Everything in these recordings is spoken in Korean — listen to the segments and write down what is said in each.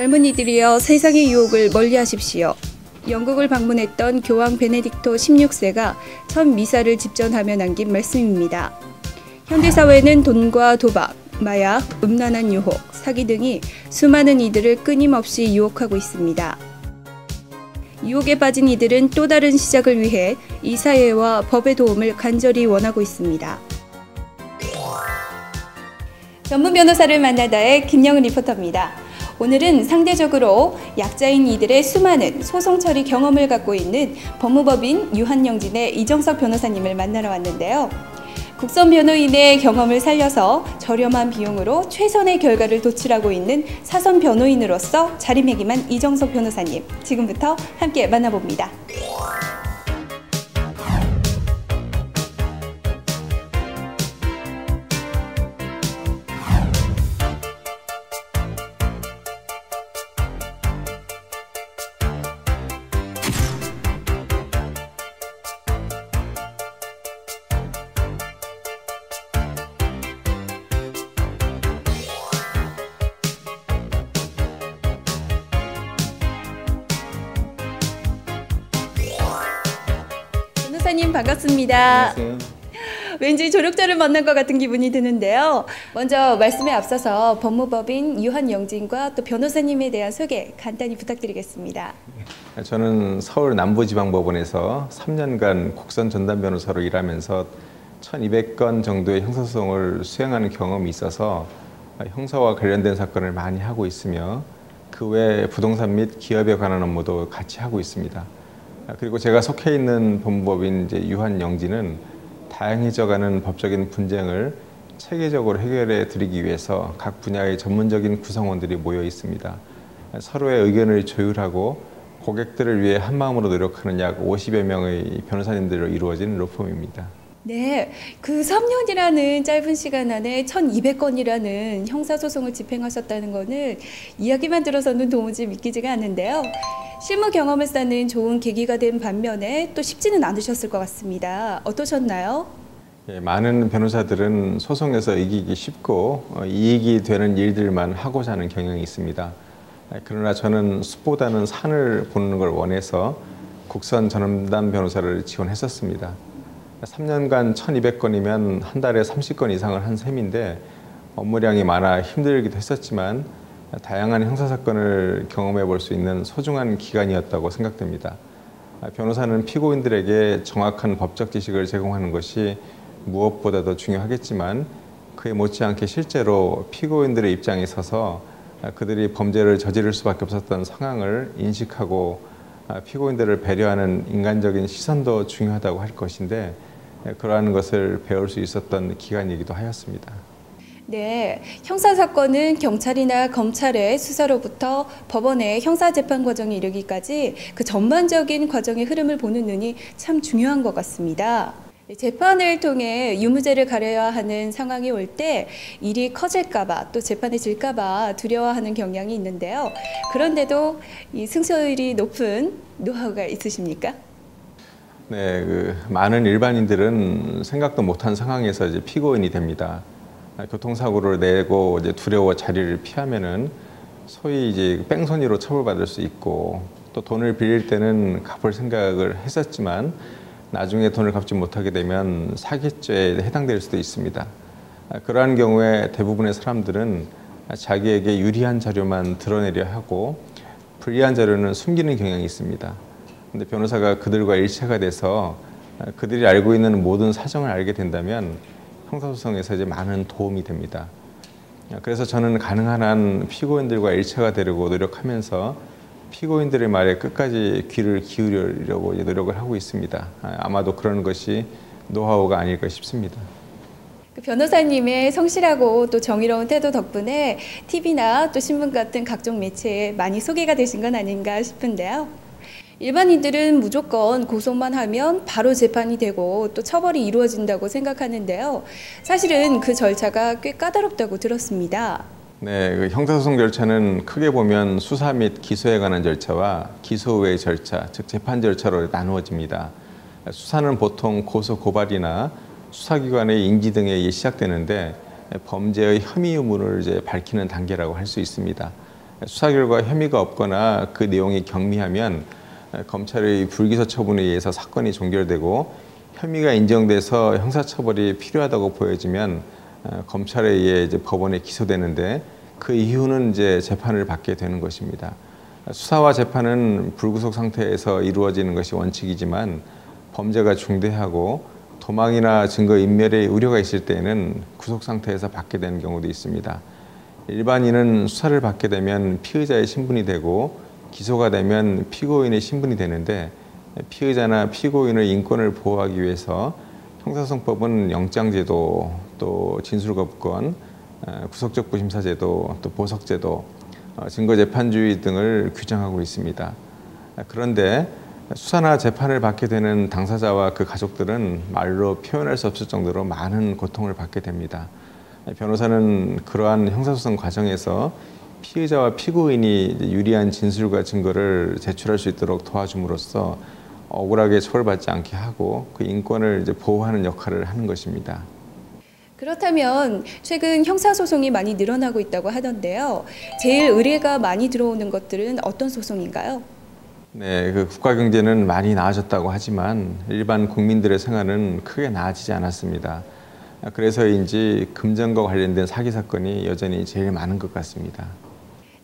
젊은이들이여 세상의 유혹을 멀리하십시오. 영국을 방문했던 교황 베네딕토 16세가 첫 미사를 집전하며 남긴 말씀입니다. 현대사회는 돈과 도박, 마약, 음란한 유혹, 사기 등이 수많은 이들을 끊임없이 유혹하고 있습니다. 유혹에 빠진 이들은 또 다른 시작을 위해 이 사회와 법의 도움을 간절히 원하고 있습니다. 전문 변호사를 만나다의 김영은 리포터입니다. 오늘은 상대적으로 약자인 이들의 수많은 소송 처리 경험을 갖고 있는 법무법인 유한영진의 이정석 변호사님을 만나러 왔는데요. 국선 변호인의 경험을 살려서 저렴한 비용으로 최선의 결과를 도출하고 있는 사선 변호인으로서 자리매김한 이정석 변호사님, 지금부터 함께 만나봅니다. 변호사님 반갑습니다. 안녕하세요. 왠지 조력자를 만난 것 같은 기분이 드는데요. 먼저 말씀에 앞서서 법무법인 유한영진과 또 변호사님에 대한 소개 간단히 부탁드리겠습니다. 저는 서울 남부지방법원에서 3년간 국선 전담 변호사로 일하면서 1200건 정도의 형사소송을 수행하는 경험이 있어서 형사와 관련된 사건을 많이 하고 있으며 그 외에 부동산 및 기업에 관한 업무도 같이 하고 있습니다. 그리고 제가 속해 있는 법무법인 유한영진은 다양해져가는 법적인 분쟁을 체계적으로 해결해 드리기 위해서 각 분야의 전문적인 구성원들이 모여 있습니다. 서로의 의견을 조율하고 고객들을 위해 한마음으로 노력하는 약 50여 명의 변호사님들로 이루어진 로펌입니다. 네, 그 3년이라는 짧은 시간 안에 1200건이라는 형사소송을 집행하셨다는 거는 이야기만 들어서는 도무지 믿기지가 않는데요. 실무 경험을 쌓는 좋은 계기가 된 반면에 또 쉽지는 않으셨을 것 같습니다. 어떠셨나요? 예, 많은 변호사들은 소송에서 이기기 쉽고 이익이 되는 일들만 하고자 하는 경향이 있습니다. 그러나 저는 숲보다는 산을 보는 걸 원해서 국선 전담 변호사를 지원했었습니다. 3년간 1200건이면 한 달에 30건 이상을 한 셈인데 업무량이 많아 힘들기도 했었지만 다양한 형사사건을 경험해 볼 수 있는 소중한 기간이었다고 생각됩니다. 변호사는 피고인들에게 정확한 법적 지식을 제공하는 것이 무엇보다도 중요하겠지만 그에 못지않게 실제로 피고인들의 입장에 서서 그들이 범죄를 저지를 수밖에 없었던 상황을 인식하고 피고인들을 배려하는 인간적인 시선도 중요하다고 할 것인데 그러한 것을 배울 수 있었던 기간이기도 하였습니다. 네, 형사사건은 경찰이나 검찰의 수사로부터 법원의 형사재판 과정에 이르기까지 그 전반적인 과정의 흐름을 보는 눈이 참 중요한 것 같습니다. 재판을 통해 유무죄를 가려야 하는 상황이 올 때 일이 커질까봐 또 재판이 질까봐 두려워하는 경향이 있는데요. 그런데도 이 승소율이 높은 노하우가 있으십니까? 네, 많은 일반인들은 생각도 못한 상황에서 이제 피고인이 됩니다. 교통사고를 내고 이제 두려워 자리를 피하면은 소위 이제 뺑소니로 처벌받을 수 있고 또 돈을 빌릴 때는 갚을 생각을 했었지만 나중에 돈을 갚지 못하게 되면 사기죄에 해당될 수도 있습니다. 그러한 경우에 대부분의 사람들은 자기에게 유리한 자료만 드러내려 하고 불리한 자료는 숨기는 경향이 있습니다. 근데 변호사가 그들과 일체가 돼서 그들이 알고 있는 모든 사정을 알게 된다면 형사소송에서 이제 많은 도움이 됩니다. 그래서 저는 가능한 한 피고인들과 일체가 되려고 노력하면서 피고인들의 말에 끝까지 귀를 기울이려고 노력을 하고 있습니다. 아마도 그런 것이 노하우가 아닐까 싶습니다. 변호사님의 성실하고 또 정의로운 태도 덕분에 TV나 또 신문 같은 각종 매체에 많이 소개가 되신 건 아닌가 싶은데요. 일반인들은 무조건 고소만 하면 바로 재판이 되고 또 처벌이 이루어진다고 생각하는데요. 사실은 그 절차가 꽤 까다롭다고 들었습니다. 네, 그 형사소송 절차는 크게 보면 수사 및 기소에 관한 절차와 기소 외의 절차, 즉 재판 절차로 나누어집니다. 수사는 보통 고소 고발이나 수사기관의 인지 등에 시작되는데 범죄의 혐의 유무를 이제 밝히는 단계라고 할 수 있습니다. 수사 결과 혐의가 없거나 그 내용이 경미하면 검찰의 불기소 처분에 의해서 사건이 종결되고 혐의가 인정돼서 형사처벌이 필요하다고 보여지면 검찰에 의해 이제 법원에 기소되는데 그 이후는 이제 재판을 받게 되는 것입니다. 수사와 재판은 불구속 상태에서 이루어지는 것이 원칙이지만 범죄가 중대하고 도망이나 증거 인멸의 우려가 있을 때에는 구속 상태에서 받게 되는 경우도 있습니다. 일반인은 수사를 받게 되면 피의자의 신분이 되고 기소가 되면 피고인의 신분이 되는데 피의자나 피고인의 인권을 보호하기 위해서 형사소송법은 영장제도, 또 진술거부권, 구속적 부심사제도, 또 보석제도, 증거재판주의 등을 규정하고 있습니다. 그런데 수사나 재판을 받게 되는 당사자와 그 가족들은 말로 표현할 수 없을 정도로 많은 고통을 받게 됩니다. 변호사는 그러한 형사소송 과정에서 피의자와 피고인이 유리한 진술과 증거를 제출할 수 있도록 도와줌으로써 억울하게 처벌받지 않게 하고 그 인권을 이제 보호하는 역할을 하는 것입니다. 그렇다면 최근 형사소송이 많이 늘어나고 있다고 하던데요. 제일 의뢰가 많이 들어오는 것들은 어떤 소송인가요? 네, 그 국가 경제는 많이 나아졌다고 하지만 일반 국민들의 생활은 크게 나아지지 않았습니다. 그래서인지 금전과 관련된 사기 사건이 여전히 제일 많은 것 같습니다.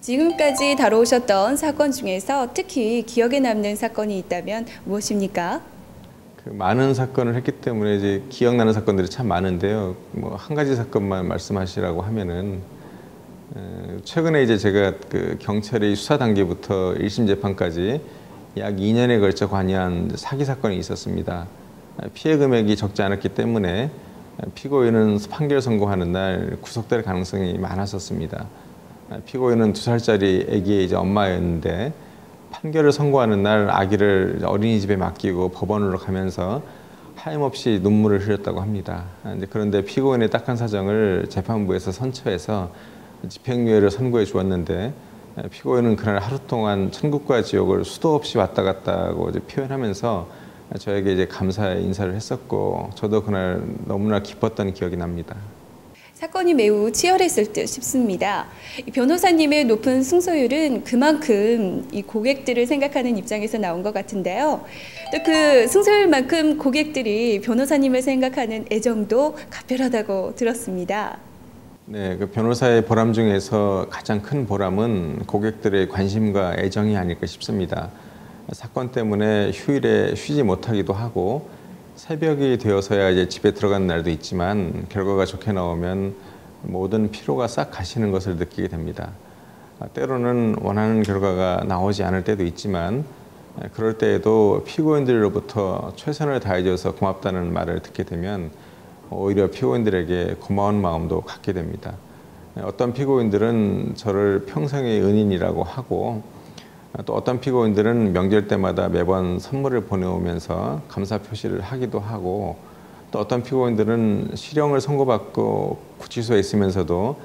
지금까지 다뤄오셨던 사건 중에서 특히 기억에 남는 사건이 있다면 무엇입니까? 그 많은 사건을 했기 때문에 이제 기억나는 사건들이 참 많은데요. 뭐 한 가지 사건만 말씀하시라고 하면은 최근에 이제 제가 그 경찰의 수사 단계부터 1심 재판까지 약 2년에 걸쳐 관여한 사기 사건이 있었습니다. 피해 금액이 적지 않았기 때문에 피고인은 판결 선고하는 날 구속될 가능성이 많았었습니다. 피고인은 2살짜리 아기의 이제 엄마였는데 판결을 선고하는 날 아기를 어린이집에 맡기고 법원으로 가면서 하염없이 눈물을 흘렸다고 합니다. 그런데 피고인의 딱한 사정을 재판부에서 선처해서 집행유예를 선고해 주었는데 피고인은 그날 하루 동안 천국과 지옥을 수도 없이 왔다 갔다 하고 이제 표현하면서 저에게 이제 감사의 인사를 했었고 저도 그날 너무나 기뻤던 기억이 납니다. 사건이 매우 치열했을 듯 싶습니다. 변호사님의 높은 승소율은 그만큼 이 고객들을 생각하는 입장에서 나온 것 같은데요. 또 그 승소율만큼 고객들이 변호사님을 생각하는 애정도 각별하다고 들었습니다. 네, 그 변호사의 보람 중에서 가장 큰 보람은 고객들의 관심과 애정이 아닐까 싶습니다. 사건 때문에 휴일에 쉬지 못하기도 하고 새벽이 되어서야 이제 집에 들어가는 날도 있지만 결과가 좋게 나오면 모든 피로가 싹 가시는 것을 느끼게 됩니다. 때로는 원하는 결과가 나오지 않을 때도 있지만 그럴 때에도 피고인들로부터 최선을 다해줘서 고맙다는 말을 듣게 되면 오히려 피고인들에게 고마운 마음도 갖게 됩니다. 어떤 피고인들은 저를 평생의 은인이라고 하고 또 어떤 피고인들은 명절 때마다 매번 선물을 보내오면서 감사 표시를 하기도 하고 또 어떤 피고인들은 실형을 선고받고 구치소에 있으면서도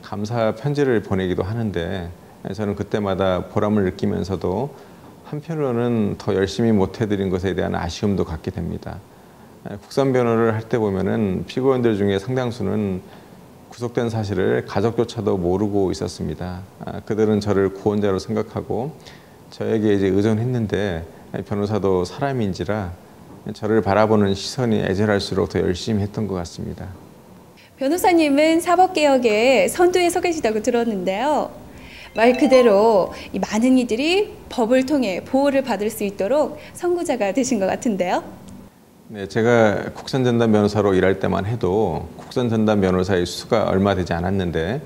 감사 편지를 보내기도 하는데 저는 그때마다 보람을 느끼면서도 한편으로는 더 열심히 못해드린 것에 대한 아쉬움도 갖게 됩니다. 국선 변호를 할 때 보면은 피고인들 중에 상당수는 구속된 사실을 가족조차도 모르고 있었습니다. 그들은 저를 구원자로 생각하고 저에게 이제 의존했는데 변호사도 사람인지라 저를 바라보는 시선이 애절할수록 더 열심히 했던 것 같습니다. 변호사님은 사법개혁의 선두에 서 계시다고 들었는데요. 말 그대로 이 많은 이들이 법을 통해 보호를 받을 수 있도록 선구자가 되신 것 같은데요. 네, 제가 국선전담 변호사로 일할 때만 해도 국선전담 변호사의 수가 얼마 되지 않았는데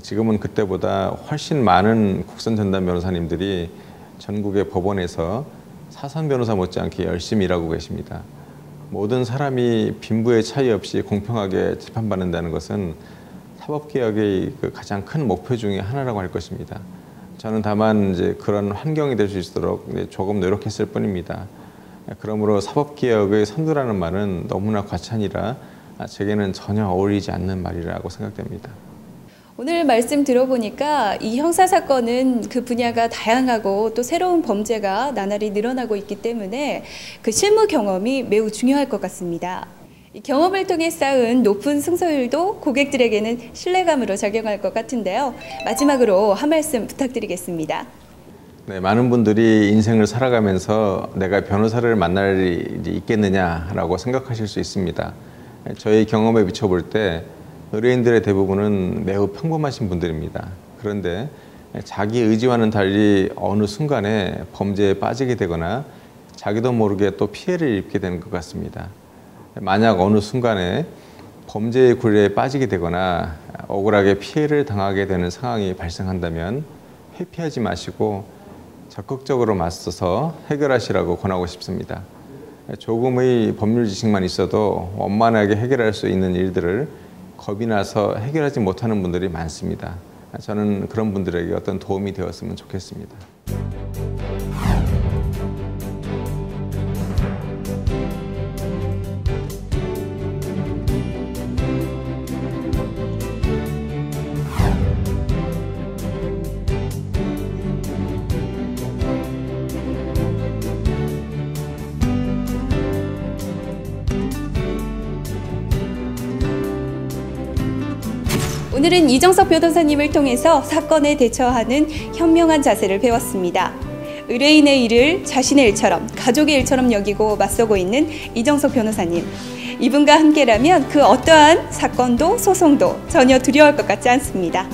지금은 그때보다 훨씬 많은 국선전담 변호사님들이 전국의 법원에서 사선 변호사 못지않게 열심히 일하고 계십니다. 모든 사람이 빈부의 차이 없이 공평하게 재판받는다는 것은 사법개혁의 그 가장 큰 목표 중에 하나라고 할 것입니다. 저는 다만 이제 그런 환경이 될 수 있도록 조금 노력했을 뿐입니다. 그러므로 사법개혁의 선두라는 말은 너무나 과찬이라 제게는 전혀 어울리지 않는 말이라고 생각됩니다. 오늘 말씀 들어보니까 이 형사사건은 그 분야가 다양하고 또 새로운 범죄가 나날이 늘어나고 있기 때문에 그 실무 경험이 매우 중요할 것 같습니다. 이 경험을 통해 쌓은 높은 승소율도 고객들에게는 신뢰감으로 작용할 것 같은데요. 마지막으로 한 말씀 부탁드리겠습니다. 네, 많은 분들이 인생을 살아가면서 내가 변호사를 만날 일이 있겠느냐라고 생각하실 수 있습니다. 저희 경험에 비춰볼 때 의뢰인들의 대부분은 매우 평범하신 분들입니다. 그런데 자기 의지와는 달리 어느 순간에 범죄에 빠지게 되거나 자기도 모르게 또 피해를 입게 되는 것 같습니다. 만약 어느 순간에 범죄의 굴레에 빠지게 되거나 억울하게 피해를 당하게 되는 상황이 발생한다면 회피하지 마시고 적극적으로 맞서서 해결하시라고 권하고 싶습니다. 조금의 법률 지식만 있어도 원만하게 해결할 수 있는 일들을 겁이 나서 해결하지 못하는 분들이 많습니다. 저는 그런 분들에게 어떤 도움이 되었으면 좋겠습니다. 오늘은 이정석 변호사님을 통해서 사건에 대처하는 현명한 자세를 배웠습니다. 의뢰인의 일을 자신의 일처럼, 가족의 일처럼 여기고 맞서고 있는 이정석 변호사님. 이분과 함께라면 그 어떠한 사건도 소송도 전혀 두려울 것 같지 않습니다.